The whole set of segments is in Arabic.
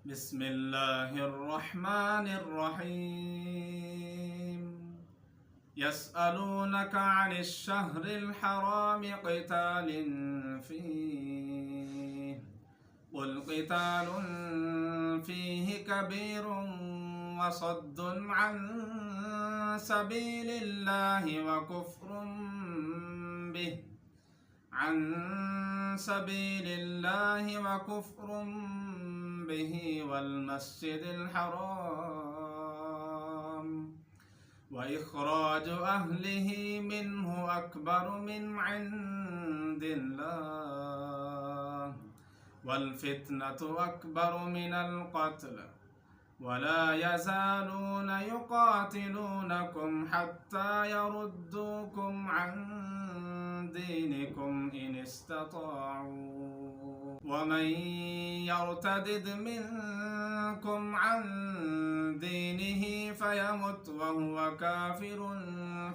بسم الله الرحمن الرحيم. يسألونك عن الشهر الحرام قتال فيه قل قتال فيه كبير وصد عن سبيل الله وكفر به والمسجد الحرام وإخراج أهله منه أكبر من عند الله والفتنة أكبر من القتل ولا يزالون يقاتلونكم حتى يردوكم عن دينكم إن استطاعوا ومن يرتدد منكم عن دينه فيمت وهو كافر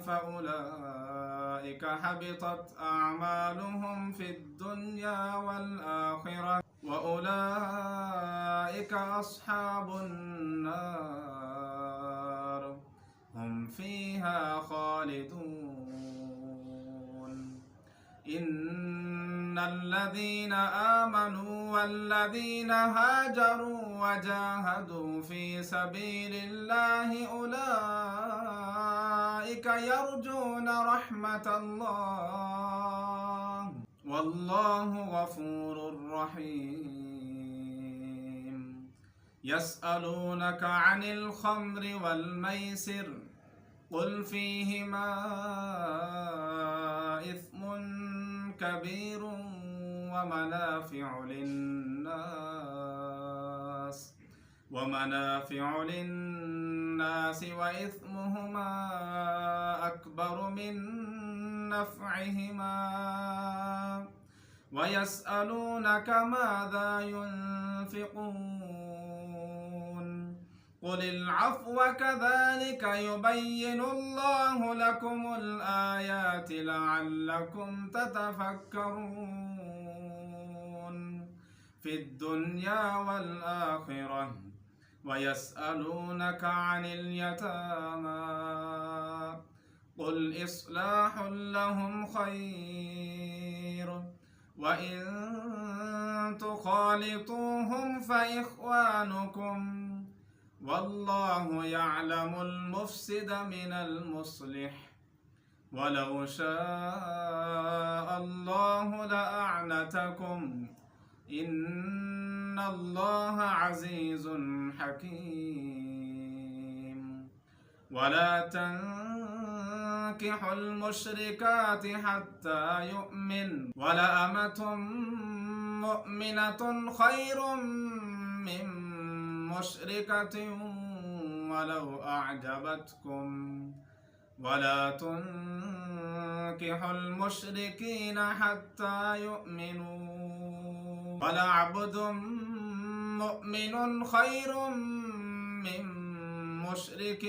فأولئك حبطت أعمالهم في الدنيا والآخرة وأولئك أصحاب النار هم فيها خالدون. إن الذين آمنوا والذين هاجروا وجاهدوا في سبيل الله أولئك يرجون رحمة الله والله غفور رحيم. يسألونك عن الخمر والميسر قل فيهما إثم كبير ومنافع للناس وإثمهما أكبر من نفعهما ويسألونك ماذا ينفقون قل العفو كذلك يبين الله لكم الآيات لعلكم تتفكرون في الدنيا والآخرة. ويسألونك عن اليتامى قل إصلاح لهم خير وإن تخالطوهم فإخوانكم والله يعلم المفسد من المصلح ولو شاء الله لأعنتكم إن الله عزيز حكيم. ولا تنكحوا المشركات حتى يؤمن ولأمة مؤمنة خير من مشركة ولو أعجبتكم ولا تنكحوا المشركين حتى يؤمنوا ولعبد مؤمن خير من مشرك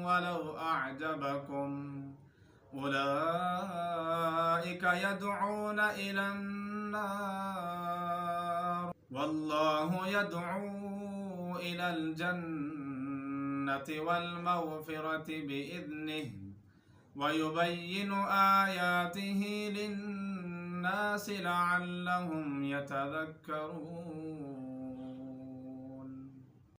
ولو أعجبكم أولئك يدعون إلى النار والله يدعو إلى الجنة والمغفرة بإذنه ويبين آياته للناس لعلهم يتذكرون.